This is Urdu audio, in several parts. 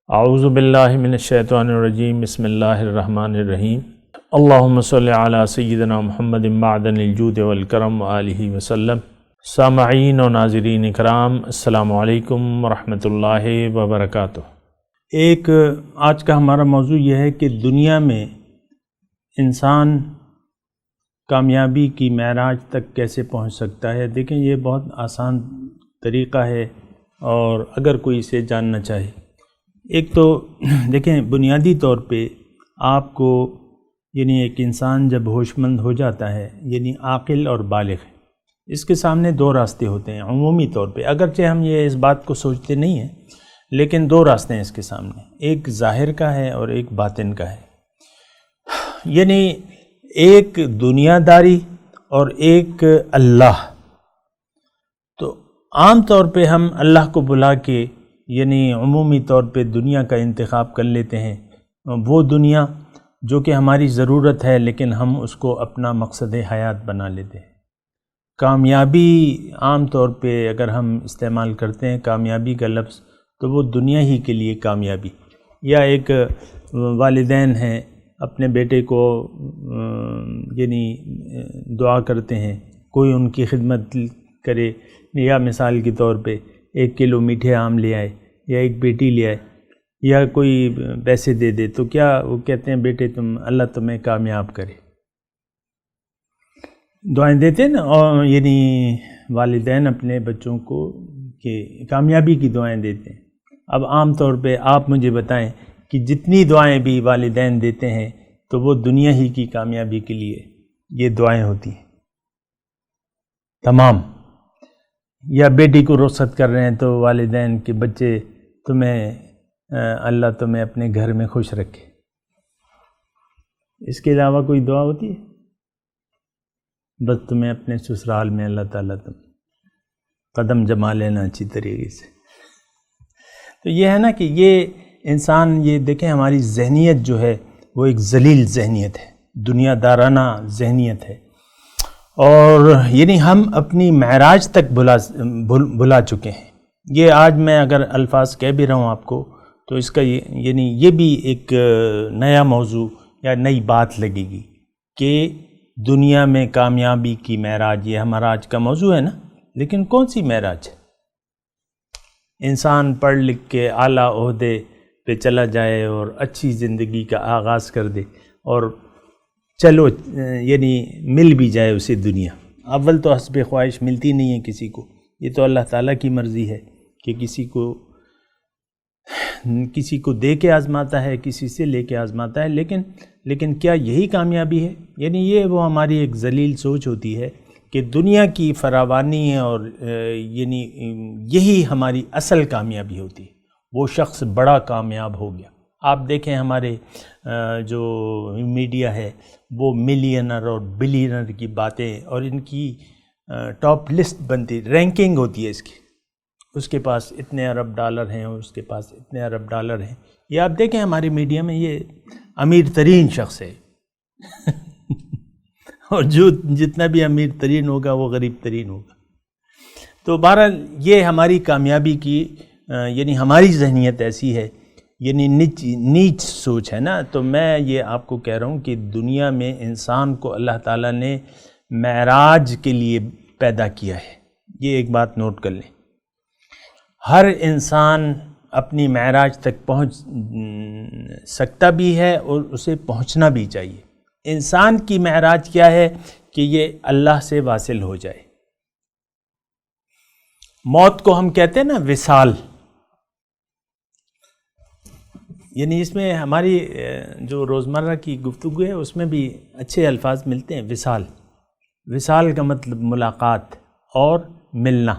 اعوذ باللہ من الشیطان الرجیم بسم اللہ الرحمن الرحیم اللہم صلی علی سیدنا محمد معدن الجود والکرم وآلہ وسلم۔ سامعین و ناظرین اکرام، السلام علیکم ورحمۃ اللہ وبرکاتہ۔ آج کا ہمارا موضوع یہ ہے کہ دنیا میں انسان کامیابی کی معراج تک کیسے پہنچ سکتا ہے۔ دیکھیں، یہ بہت آسان طریقہ ہے اور اگر کوئی اسے جاننا چاہے، ایک تو دیکھیں بنیادی طور پہ آپ کو ایک انسان جب ہوش مند ہو جاتا ہے، عاقل اور بالغ، اس کے سامنے دو راستے ہوتے ہیں عمومی طور پہ، اگرچہ ہم اس بات کو سوچتے نہیں ہیں، لیکن دو راستے ہیں اس کے سامنے، ایک ظاہر کا ہے اور ایک باطن کا ہے، ایک دنیا داری اور ایک اللہ۔ تو عام طور پہ ہم اللہ کو بلا کے عمومی طور پہ دنیا کا انتخاب کر لیتے ہیں، وہ دنیا جو کہ ہماری ضرورت ہے، لیکن ہم اس کو اپنا مقصد حیات بنا لیتے ہیں۔ کامیابی عام طور پہ اگر ہم استعمال کرتے ہیں کامیابی کا لفظ، تو وہ دنیا ہی کے لیے کامیابی، یا ایک والدین ہیں اپنے بیٹے کو دعا کرتے ہیں، کوئی ان کی خدمت کرے، یا مثال کے طور پہ 1 کلو میٹھے آم لے آئے یا ایک بیٹی لے آئے یا کوئی پیسے دے دے، تو کیا وہ کہتے ہیں بیٹے اللہ تمہیں کامیاب کرے، دعائیں دیتے ہیں نا، اور والدین اپنے بچوں کو کہ کامیابی کی دعائیں دیتے ہیں۔ اب عام طور پہ آپ مجھے بتائیں کہ جتنی دعائیں بھی والدین دیتے ہیں تو وہ دنیا ہی کی کامیابی کے لیے یہ دعائیں ہوتی ہیں تمام۔ یا بیٹی کو رخصت کر رہے ہیں تو والدین کے بچے اللہ تمہیں اپنے گھر میں خوش رکھے، اس کے علاوہ کوئی دعا ہوتی ہے؟ بس تمہیں اپنے سسرال میں اللہ تعالیٰ تم قدم جما لینا اچھی طریقے سے۔ تو یہ ہے نا کہ یہ انسان، یہ دیکھیں ہماری ذہنیت جو ہے وہ ایک ذلیل ذہنیت ہے، دنیا دارانہ ذہنیت ہے، اور ہم اپنی معراج تک بھلا چکے ہیں۔ یہ آج میں اگر الفاظ کہہ بھی رہا ہوں آپ کو، تو اس کا یہ بھی ایک نیا موضوع یا نئی بات لگے گی کہ دنیا میں کامیابی کی معراج، یہ ہمارا آج کا موضوع ہے نا، لیکن کون سی معراج ہے؟ انسان پڑھ لکھ کے اعلیٰ عہدے پہ چلا جائے اور اچھی زندگی کا آغاز کر دے، اور چلو مل بھی جائے اسے دنیا۔ اول تو حسب خواہش ملتی نہیں ہے کسی کو، یہ تو اللہ تعالیٰ کی مرضی ہے کہ کسی کو دے کے آزماتا ہے، کسی سے لے کے آزماتا ہے، لیکن کیا یہی کامیابی ہے؟ یہ وہ ہماری ایک ذلیل سوچ ہوتی ہے کہ دنیا کی فراوانی ہے، اور یہی ہماری اصل کامیابی ہوتی ہے، وہ شخص بڑا کامیاب ہو گیا۔ آپ دیکھیں ہمارے جو میڈیا ہے وہ ملینر اور بلینر کی باتیں، اور ان کی ٹاپ لسٹ بنتی، رینکنگ ہوتی ہے اس کے پاس اتنے ارب ڈالر ہیں اور اس کے پاس اتنے ارب ڈالر ہیں۔ یہ آپ دیکھیں ہماری میڈیا میں یہ امیر ترین شخص ہے اور جو جتنا بھی امیر ترین ہوگا وہ غریب ترین ہوگا۔ تو بہرحال یہ ہماری کامیابی کی ہماری ذہنیت ایسی ہے، نیچ سوچ ہے نا۔ تو میں یہ آپ کو کہہ رہا ہوں کہ دنیا میں انسان کو اللہ تعالیٰ نے معراج کے لیے پیدا کیا ہے، یہ ایک بات نوٹ کر لیں۔ ہر انسان اپنی معراج تک پہنچ سکتا بھی ہے اور اسے پہنچنا بھی چاہیے۔ انسان کی معراج کیا ہے کہ یہ اللہ سے واصل ہو جائے۔ موت کو ہم کہتے ہیں نا وصال، اس میں ہماری جو روزمرہ کی گفتگو ہے اس میں بھی اچھے الفاظ ملتے ہیں۔ وصال کا مطلب ملاقات اور ملنا،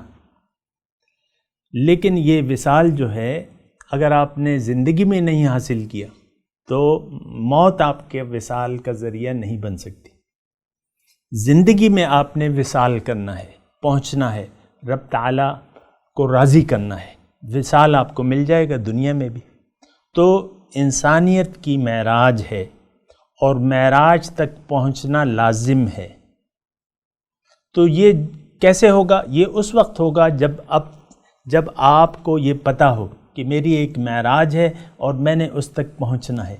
لیکن یہ وصال جو ہے اگر آپ نے زندگی میں نہیں حاصل کیا تو موت آپ کے وصال کا ذریعہ نہیں بن سکتی۔ زندگی میں آپ نے وصال کرنا ہے، پہنچنا ہے، رب تعالیٰ کو راضی کرنا ہے، وصال آپ کو مل جائے گا دنیا میں بھی۔ تو انسانیت کی معراج ہے، اور معراج تک پہنچنا لازم ہے۔ تو یہ کیسے ہوگا؟ یہ اس وقت ہوگا جب آپ کو یہ پتہ ہو کہ میری ایک معراج ہے اور میں نے اس تک پہنچنا ہے۔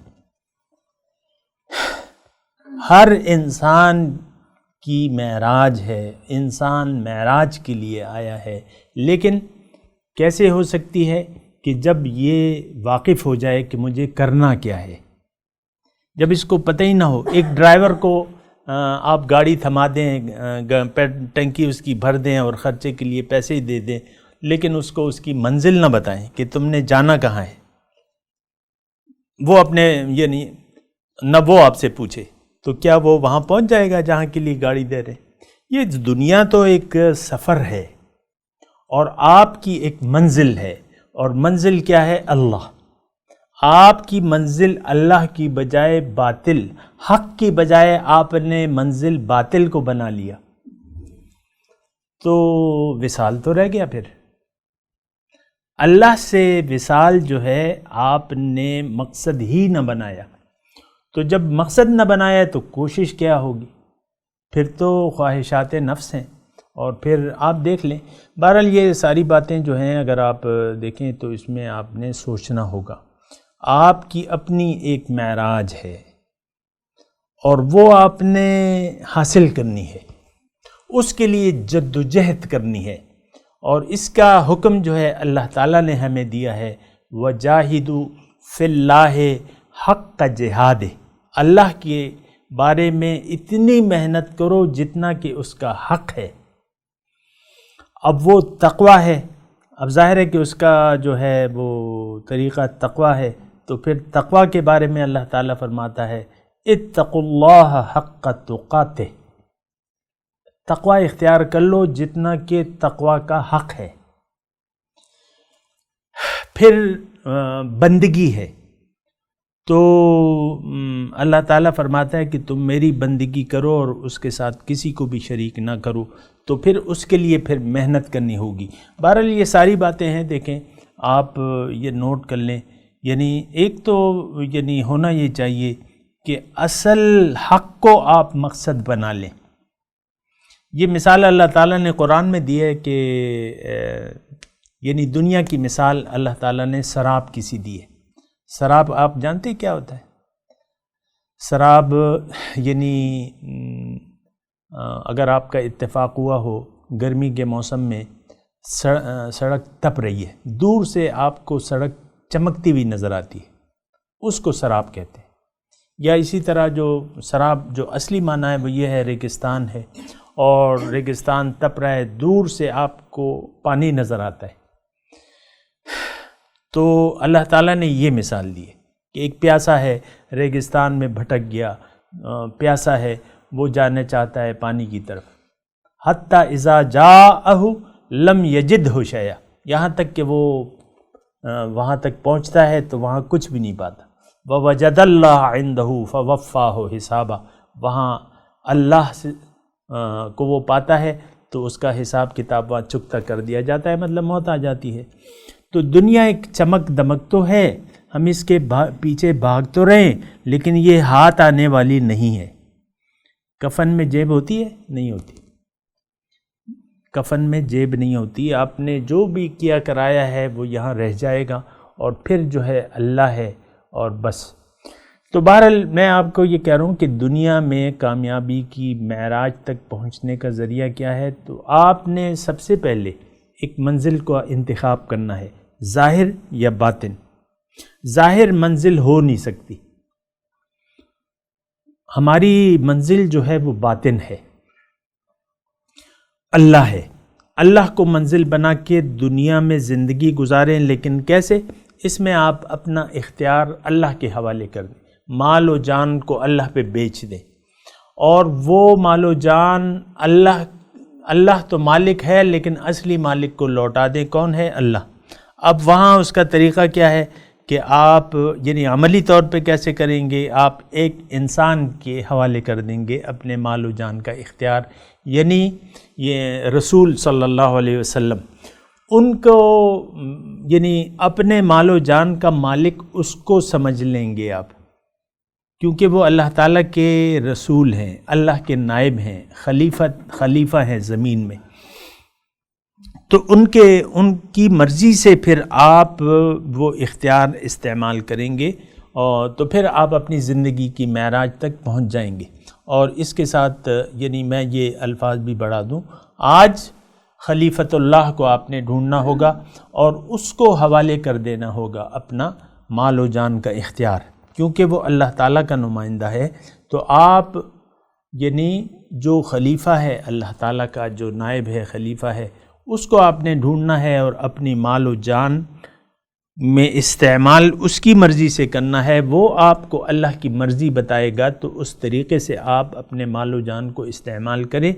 ہر انسان کی معراج ہے، انسان معراج کے لیے آیا ہے، لیکن کیسے ہو سکتی ہے کہ جب یہ واقف ہو جائے کہ مجھے کرنا کیا ہے، جب اس کو پتہ ہی نہ ہو۔ ایک ڈرائیور کو آپ گاڑی تھما دیں، ٹنکی اس کی بھر دیں اور خرچے کے لیے پیسے ہی دے دیں، لیکن اس کو اس کی منزل نہ بتائیں کہ تم نے جانا کہاں ہے، وہ اپنے یعنی نہ وہ آپ سے پوچھے، تو کیا وہ وہاں پہنچ جائے گا جہاں کے لیے گاڑی دے رہے؟ یہ دنیا تو ایک سفر ہے اور آپ کی ایک منزل ہے، اور منزل کیا ہے؟ اللہ۔ آپ کی منزل اللہ کی بجائے باطل، حق کی بجائے آپ نے منزل باطل کو بنا لیا، تو وصال تو رہ گیا۔ پھر اللہ سے وصال جو ہے آپ نے مقصد ہی نہ بنایا، تو جب مقصد نہ بنایا تو کوشش کیا ہوگی؟ پھر تو خواہشات نفس ہیں، اور پھر آپ دیکھ لیں۔ بہرحال یہ ساری باتیں جو ہیں اگر آپ دیکھیں تو اس میں آپ نے سوچنا ہوگا۔ آپ کی اپنی ایک معراج ہے اور وہ آپ نے حاصل کرنی ہے، اس کے لیے جد و جہد کرنی ہے، اور اس کا حکم جو ہے اللہ تعالیٰ نے ہمیں دیا ہے، وَجَاهِدُوا فِي اللَّهِ حَقَّ جِهَادِهِ، اللہ کے بارے میں اتنی محنت کرو جتنا کہ اس کا حق ہے۔ اب وہ تقویٰ ہے، اب ظاہر ہے کہ اس کا جو ہے وہ طریقہ تقویٰ ہے، تو پھر تقویٰ کے بارے میں اللہ تعالیٰ فرماتا ہے اتقوا اللہ حق تقاتہ، تقویٰ اختیار کر لو جتنا کہ تقویٰ کا حق ہے۔ پھر بندگی ہے، تو اللہ تعالیٰ فرماتا ہے کہ تم میری بندگی کرو اور اس کے ساتھ کسی کو بھی شریک نہ کرو، تو پھر اس کے لیے پھر محنت کرنی ہوگی۔ بہرحال یہ ساری باتیں ہیں، دیکھیں آپ یہ نوٹ کر لیں، یعنی ایک تو یعنی ہونا یہ چاہیے کہ اصل حق کو آپ مقصد بنا لیں۔ یہ مثال اللہ تعالیٰ نے قرآن میں دی ہے کہ یعنی دنیا کی مثال اللہ تعالیٰ نے سراب کی سی دی ہے۔ سراب آپ جانتے کیا ہوتا ہے؟ سراب یعنی اگر آپ کا اتفاق ہوا ہو گرمی کے موسم میں سڑک تپ رہی ہے، دور سے آپ کو سڑک چمکتی ہوئی نظر آتی ہے، اس کو سراب کہتے ہیں۔ یا اسی طرح جو سراب جو اصلی معنی ہے وہ یہ ہے ریگستان ہے، اور ریگستان تپ رہا ہے، دور سے آپ کو پانی نظر آتا ہے۔ تو اللہ تعالیٰ نے یہ مثال دی ہے کہ ایک پیاسا ہے، ریگستان میں بھٹک گیا، پیاسا ہے، وہ جانا چاہتا ہے پانی کی طرف، حتی اذا جاءہ لم یجدہ شیئا، یہاں تک کہ وہ وہاں تک پہنچتا ہے تو وہاں کچھ بھی نہیں پاتا۔ وَوَجَدَ اللَّهَ عِنْدَهُ فَوَفَّاهُ حِسَابًا، وہاں اللہ سے کو وہ پاتا ہے تو اس کا حساب کتاب وہاں چکتا کر دیا جاتا ہے، مطلب موت آ جاتی ہے۔ تو دنیا ایک چمک دمک تو ہے، ہم اس کے پیچھے بھاگ تو رہیں، لیکن یہ ہاتھ آنے والی نہیں ہے۔ کفن میں جیب ہوتی ہے؟ نہیں ہوتی، کفن میں جیب نہیں ہوتی۔ آپ نے جو بھی کیا کرایا ہے وہ یہاں رہ جائے گا، اور پھر جو ہے اللہ ہے، اور بس۔ تو بہرحال میں آپ کو یہ کہہ رہا ہوں کہ دنیا میں کامیابی کی معراج تک پہنچنے کا ذریعہ کیا ہے؟ تو آپ نے سب سے پہلے ایک منزل کو انتخاب کرنا ہے، ظاہر یا باطن۔ ظاہر منزل ہو نہیں سکتی، ہماری منزل جو ہے وہ باطن ہے، اللہ ہے۔ اللہ کو منزل بنا کے دنیا میں زندگی گزاریں، لیکن کیسے؟ اس میں آپ اپنا اختیار اللہ کے حوالے کر دیں، مال و جان کو اللہ پہ بیچ دیں، اور وہ مال و جان اللہ تو مالک ہے، لیکن اصلی مالک کو لوٹا دیں۔ کون ہے؟ اللہ۔ اب وہاں اس کا طریقہ کیا ہے کہ آپ یعنی عملی طور پہ کیسے کریں گے؟ آپ ایک انسان کے حوالے کر دیں گے اپنے مال و جان کا اختیار، یعنی یہ رسول صلی اللہ علیہ وسلم، ان کو یعنی اپنے مال و جان کا مالک اس کو سمجھ لیں گے آپ، کیونکہ وہ اللہ تعالیٰ کے رسول ہیں، اللہ کے نائب ہیں، خلیفہ ہیں زمین میں۔ تو ان کی مرضی سے پھر آپ وہ اختیار استعمال کریں گے، اور تو پھر آپ اپنی زندگی کی معراج تک پہنچ جائیں گے۔ اور اس کے ساتھ یعنی میں یہ الفاظ بھی بڑھا دوں، آج خلیفۃ اللہ کو آپ نے ڈھونڈنا ہوگا اور اس کو حوالے کر دینا ہوگا اپنا مال و جان کا اختیار، کیونکہ وہ اللہ تعالیٰ کا نمائندہ ہے۔ تو آپ یعنی جو خلیفہ ہے اللہ تعالیٰ کا، جو نائب ہے، خلیفہ ہے، اس کو آپ نے ڈھونڈنا ہے اور اپنی مال و جان میں استعمال اس کی مرضی سے کرنا ہے۔ وہ آپ کو اللہ کی مرضی بتائے گا تو اس طریقے سے آپ اپنے مال و جان کو استعمال کریں،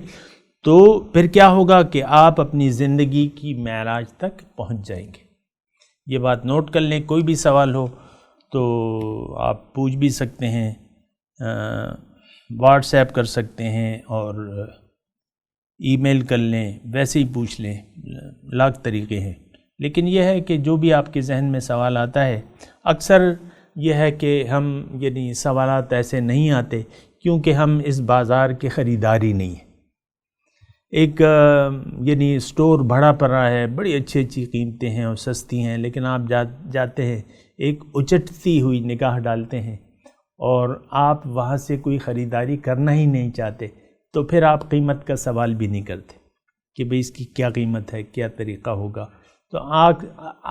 تو پھر کیا ہوگا کہ آپ اپنی زندگی کی معراج تک پہنچ جائیں گے۔ یہ بات نوٹ کر لیں، کوئی بھی سوال ہو تو آپ پوچھ بھی سکتے ہیں، واٹس ایپ کر سکتے ہیں اور ای میل کر لیں، ویسے ہی پوچھ لیں، لاکھ طریقے ہیں۔ لیکن یہ ہے کہ جو بھی آپ کے ذہن میں سوال آتا ہے، اکثر یہ ہے کہ ہم یعنی سوالات ایسے نہیں آتے کیونکہ ہم اس بازار کے خریداری نہیں ہیں۔ ایک یعنی سٹور بڑا پڑا ہے، بڑی اچھی اچھی قیمتیں ہیں اور سستی ہیں، لیکن آپ جاتے ہیں ایک اچٹتی ہوئی نگاہ ڈالتے ہیں اور آپ وہاں سے کوئی خریداری کرنا ہی نہیں چاہتے، تو پھر آپ قیمت کا سوال بھی نہیں کرتے کہ بھئی اس کی کیا قیمت ہے، کیا طریقہ ہوگا۔ تو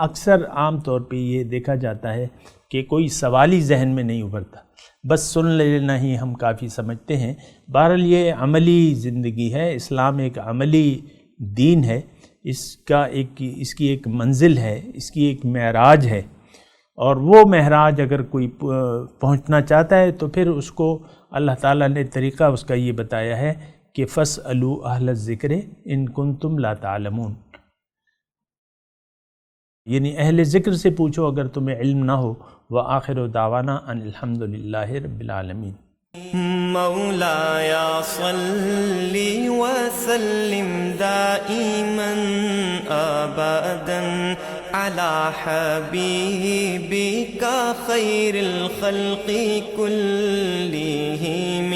اکثر عام طور پہ یہ دیکھا جاتا ہے کہ کوئی سوال ہی ذہن میں نہیں ابھرتا، بس سن لینا ہی ہم کافی سمجھتے ہیں۔ بہرحال یہ عملی زندگی ہے، اسلام ایک عملی دین ہے، اس کی ایک منزل ہے، اس کی ایک معراج ہے، اور وہ معراج اگر کوئی پہنچنا چاہتا ہے تو پھر اس کو اللہ تعالیٰ نے طریقہ اس کا یہ بتایا ہے کہ فَاسْأَلُوا أَهْلَ الذِّكْرِ إِن كُنتُمْ لَا تَعْلَمُونَ، یعنی اہل ذکر سے پوچھو اگر تمہیں علم نہ ہو۔ وآخر دعوانا ان الحمد للہ رب العالمین۔ مولاي صل وسلم دائما ابدا على حبيبك خير الخلق كلهم